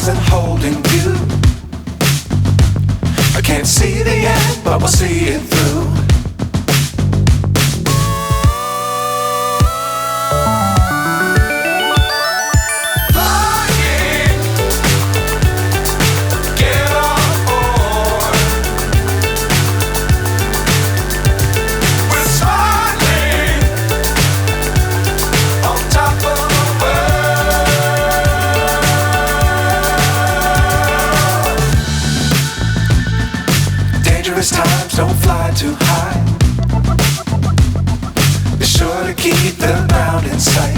arms and holding you. I can't see the end, but we'll see it through. Times don't fly too high. Be sure to keep the ground in sight.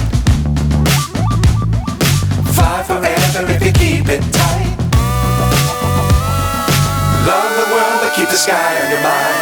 Fly forever if you keep it tight. Love the world but keep the sky on your mind.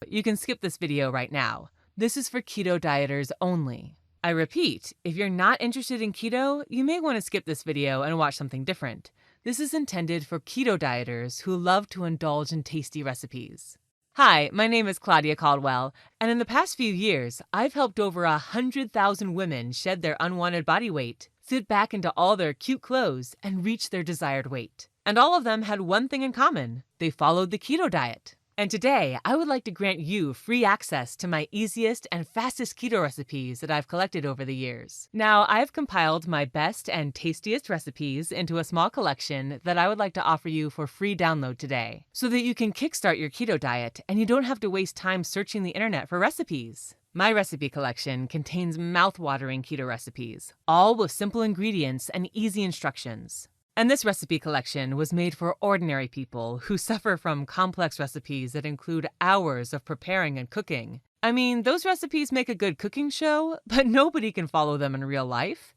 You can skip this video right now. This is for keto dieters only. I repeat, if you're not interested in keto, you may want to skip this video and watch something different. This is intended for keto dieters who love to indulge in tasty recipes. Hi, my name is Claudia Caldwell, and in the past few years, I've helped over 100,000 women shed their unwanted body weight, fit back into all their cute clothes, and reach their desired weight. And all of them had one thing in common: they followed the keto diet. And today, I would like to grant you free access to my easiest and fastest keto recipes that I've collected over the years. Now, I've compiled my best and tastiest recipes into a small collection that I would like to offer you for free download today, so that you can kickstart your keto diet and you don't have to waste time searching the internet for recipes. My recipe collection contains mouth-watering keto recipes, all with simple ingredients and easy instructions. And this recipe collection was made for ordinary people who suffer from complex recipes that include hours of preparing and cooking. I mean, those recipes make a good cooking show, but nobody can follow them in real life.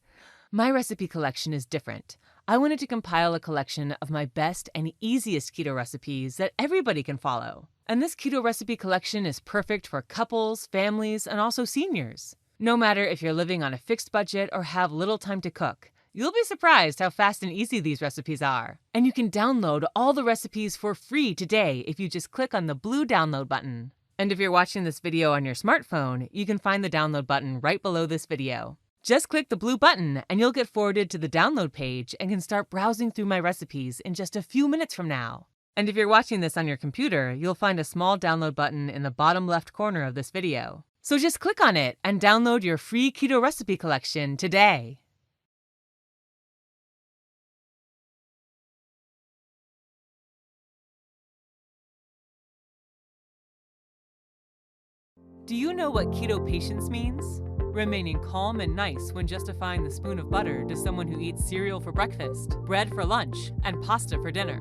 My recipe collection is different. I wanted to compile a collection of my best and easiest keto recipes that everybody can follow. And this keto recipe collection is perfect for couples, families, and also seniors. No matter if you're living on a fixed budget or have little time to cook, you'll be surprised how fast and easy these recipes are. And you can download all the recipes for free today if you just click on the blue download button. And if you're watching this video on your smartphone, you can find the download button right below this video. Just click the blue button and you'll get forwarded to the download page and can start browsing through my recipes in just a few minutes from now. And if you're watching this on your computer, you'll find a small download button in the bottom left corner of this video. So just click on it and download your free keto recipe collection today. Do you know what keto patience means? Remaining calm and nice when justifying the spoon of butter to someone who eats cereal for breakfast, bread for lunch, and pasta for dinner.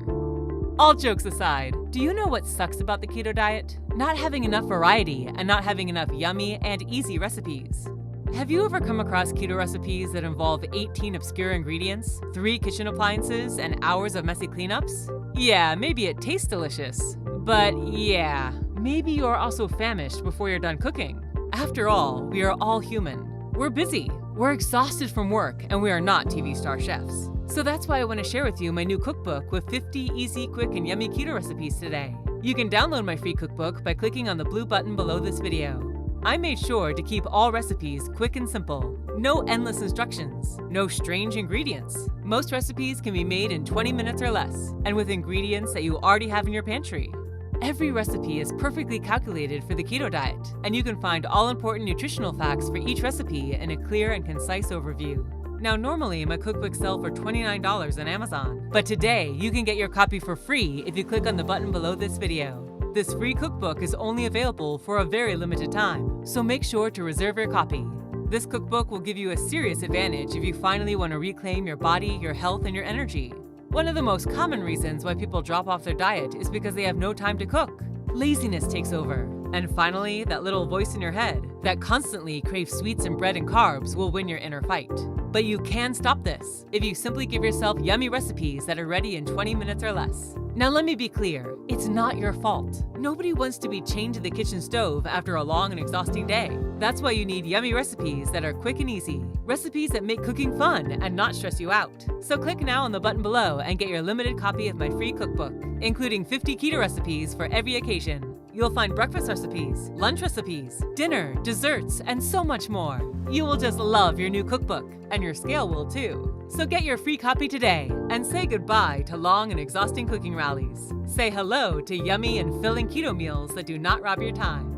All jokes aside, do you know what sucks about the keto diet? Not having enough variety and not having enough yummy and easy recipes. Have you ever come across keto recipes that involve 18 obscure ingredients, 3 kitchen appliances, and hours of messy cleanups? Yeah, maybe it tastes delicious, but yeah, maybe you're also famished before you're done cooking. After all, we are all human. We're busy, we're exhausted from work, and we are not TV star chefs. So that's why I want to share with you my new cookbook with 50 easy, quick, and yummy keto recipes today. You can download my free cookbook by clicking on the blue button below this video. I made sure to keep all recipes quick and simple. No endless instructions, no strange ingredients. Most recipes can be made in 20 minutes or less, and with ingredients that you already have in your pantry. Every recipe is perfectly calculated for the keto diet, and you can find all important nutritional facts for each recipe in a clear and concise overview. Now, normally my cookbooks sell for $29 on Amazon, but today you can get your copy for free if you click on the button below this video. This free cookbook is only available for a very limited time, so make sure to reserve your copy. This cookbook will give you a serious advantage if you finally want to reclaim your body, your health, and your energy. One of the most common reasons why people drop off their diet is because they have no time to cook. Laziness takes over. And finally, that little voice in your head that constantly craves sweets and bread and carbs will win your inner fight. But you can stop this if you simply give yourself yummy recipes that are ready in 20 minutes or less. Now let me be clear, it's not your fault. Nobody wants to be chained to the kitchen stove after a long and exhausting day. That's why you need yummy recipes that are quick and easy. Recipes that make cooking fun and not stress you out. So click now on the button below and get your limited copy of my free cookbook, including 50 keto recipes for every occasion. You'll find breakfast recipes, lunch recipes, dinner, desserts, and so much more. You will just love your new cookbook, and your scale will too. So get your free copy today and say goodbye to long and exhausting cooking rallies. Say hello to yummy and filling keto meals that do not rob your time.